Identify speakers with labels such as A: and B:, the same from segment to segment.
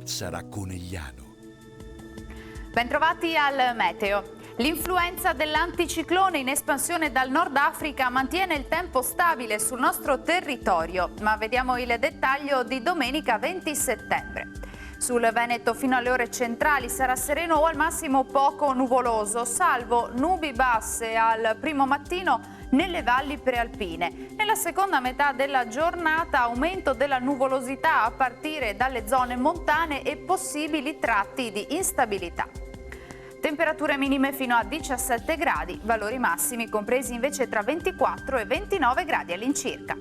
A: sarà Conegliano.
B: Bentrovati al meteo. L'influenza dell'anticiclone in espansione dal Nord Africa mantiene il tempo stabile sul nostro territorio, ma vediamo il dettaglio di domenica 20 settembre. Sul Veneto fino alle ore centrali sarà sereno o al massimo poco nuvoloso, salvo nubi basse al primo mattino nelle valli prealpine. Nella seconda metà della giornata aumento della nuvolosità a partire dalle zone montane e possibili tratti di instabilità. Temperature minime fino a 17 gradi, valori massimi compresi invece tra 24 e 29 gradi all'incirca.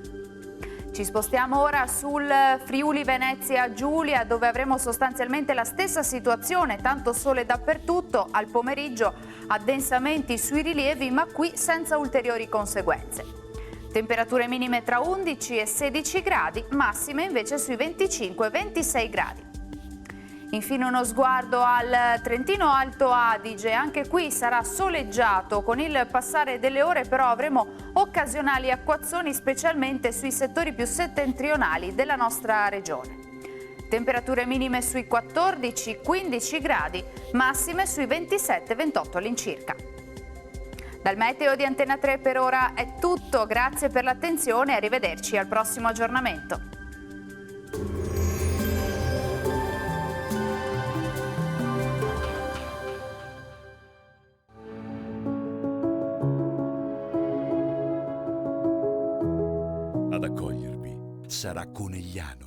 B: Ci spostiamo ora sul Friuli Venezia Giulia, dove avremo sostanzialmente la stessa situazione, tanto sole dappertutto, al pomeriggio addensamenti sui rilievi, ma qui senza ulteriori conseguenze. Temperature minime tra 11 e 16 gradi, massime invece sui 25 e 26 gradi. Infine uno sguardo al Trentino Alto Adige, anche qui sarà soleggiato, con il passare delle ore però avremo occasionali acquazzoni specialmente sui settori più settentrionali della nostra regione. Temperature minime sui 14-15 gradi, massime sui 27-28 all'incirca. Dal meteo di Antena 3 per ora è tutto, grazie per l'attenzione e arrivederci al prossimo aggiornamento.
A: Ad accogliervi sarà Conegliano.